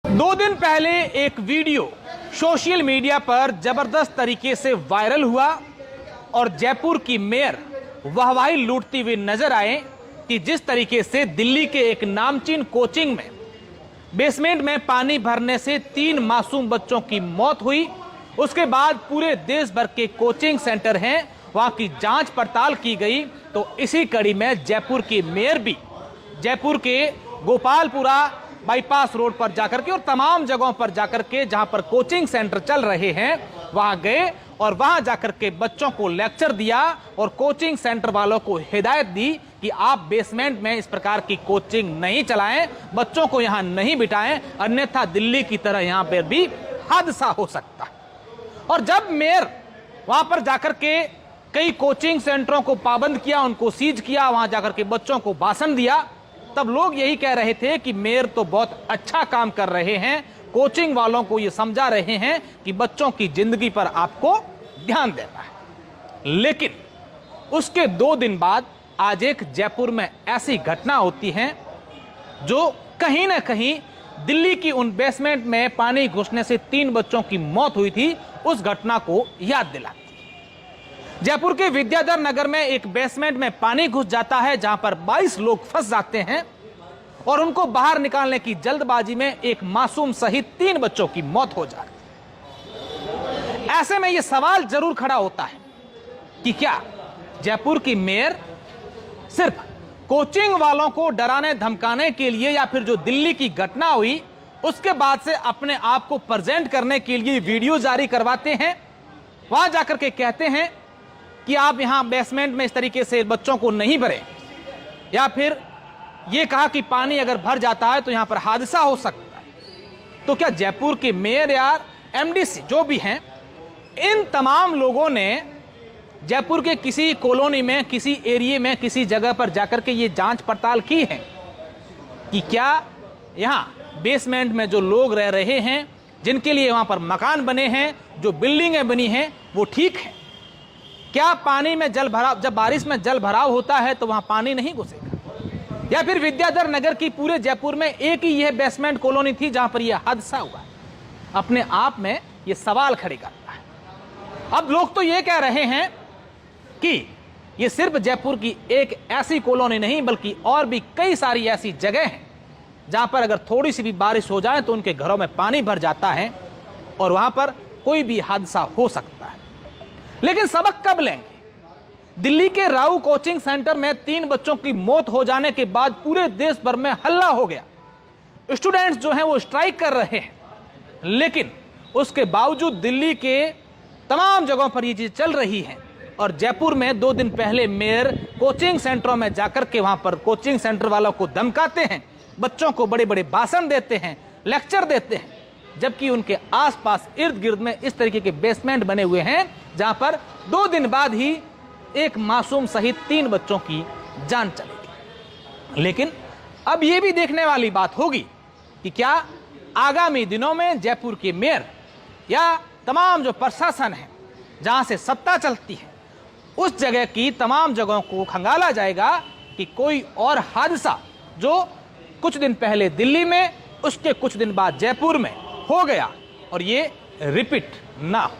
2 दिन पहले एक वीडियो सोशल मीडिया पर जबरदस्त तरीके से वायरल हुआ और जयपुर की मेयर वाहवाही लूटती हुई नजर आए कि जिस तरीके से दिल्ली के एक नामचीन कोचिंग में बेसमेंट में पानी भरने से 3 मासूम बच्चों की मौत हुई। उसके बाद पूरे देश भर के कोचिंग सेंटर हैं, वहां की जांच पड़ताल की गई। तो इसी कड़ी में जयपुर की मेयर भी जयपुर के गोपालपुरा बाईपास रोड पर जाकर के और तमाम जगहों पर जाकर के जहां पर कोचिंग सेंटर चल रहे हैं वहां गए और वहां जाकर के बच्चों को लेक्चर दिया और कोचिंग सेंटर वालों को हिदायत दी कि आप बेसमेंट में इस प्रकार की कोचिंग नहीं चलाएं, बच्चों को यहां नहीं बिठाएं, अन्यथा दिल्ली की तरह यहां पर भी हादसा हो सकता है। और जब मेयर वहां पर जाकर के कई कोचिंग सेंटरों को पाबंद किया, उनको सीज किया, वहां जाकर के बच्चों को भाषण दिया, तब लोग यही कह रहे थे कि मेयर तो बहुत अच्छा काम कर रहे हैं, कोचिंग वालों को यह समझा रहे हैं कि बच्चों की जिंदगी पर आपको ध्यान देना है। लेकिन उसके 2 दिन बाद आज एक जयपुर में ऐसी घटना होती है जो कहीं ना कहीं दिल्ली की उन बेसमेंट में पानी घुसने से 3 बच्चों की मौत हुई थी, उस घटना को याद दिलाती है। जयपुर के विद्याधर नगर में एक बेसमेंट में पानी घुस जाता है जहां पर 22 लोग फंस जाते हैं और उनको बाहर निकालने की जल्दबाजी में एक मासूम सहित 3 बच्चों की मौत हो जाती है। ऐसे में यह सवाल जरूर खड़ा होता है कि क्या जयपुर की मेयर सिर्फ कोचिंग वालों को डराने धमकाने के लिए या फिर जो दिल्ली की घटना हुई उसके बाद से अपने आप को प्रेजेंट करने के लिए वीडियो जारी करवाते हैं, वहां जाकर के कहते हैं कि आप यहां बेसमेंट में इस तरीके से बच्चों को नहीं भरें, या फिर यह कहा कि पानी अगर भर जाता है तो यहां पर हादसा हो सकता है। तो क्या जयपुर के मेयर या एमडीसी जो भी हैं, इन तमाम लोगों ने जयपुर के किसी कॉलोनी में, किसी एरिया में, किसी जगह पर जाकर के ये जांच पड़ताल की है कि क्या यहां बेसमेंट में जो लोग रह रहे हैं, जिनके लिए वहां पर मकान बने हैं, जो बिल्डिंगें बनी हैं, वो ठीक है? क्या पानी में जल भराव, जब बारिश में जल भराव होता है तो वहां पानी नहीं घुसेगा? या फिर विद्याधर नगर की पूरे जयपुर में एक ही यह बेसमेंट कॉलोनी थी जहां पर यह हादसा हुआ? अपने आप में यह सवाल खड़े करता है। अब लोग तो यह कह रहे हैं कि यह सिर्फ जयपुर की एक ऐसी कॉलोनी नहीं बल्कि और भी कई सारी ऐसी जगह हैं जहां पर अगर थोड़ी सी भी बारिश हो जाए तो उनके घरों में पानी भर जाता है और वहां पर कोई भी हादसा हो सकता है। लेकिन सबक कब लेंगे? दिल्ली के राउ कोचिंग सेंटर में 3 बच्चों की मौत हो जाने के बाद पूरे देश भर में हल्ला हो गया। स्टूडेंट्स जो हैं वो स्ट्राइक कर रहे हैं, लेकिन उसके बावजूद दिल्ली के तमाम जगहों पर ये चीज चल रही है। और जयपुर में 2 दिन पहले मेयर कोचिंग सेंटरों में जाकर के वहां पर कोचिंग सेंटर वालों को धमकाते हैं, बच्चों को बड़े बड़े भाषण देते हैं, लेक्चर देते हैं, जबकि उनके आसपास इर्द गिर्द में इस तरीके के बेसमेंट बने हुए हैं जहां पर 2 दिन बाद ही एक मासूम सहित 3 बच्चों की जान चली गई। लेकिन अब यह भी देखने वाली बात होगी कि क्या आगामी दिनों में जयपुर के मेयर या तमाम जो प्रशासन है, जहां से सत्ता चलती है, उस जगह की तमाम जगहों को खंगाला जाएगा कि कोई और हादसा जो कुछ दिन पहले दिल्ली में, उसके कुछ दिन बाद जयपुर में हो गया और ये रिपीट ना हो।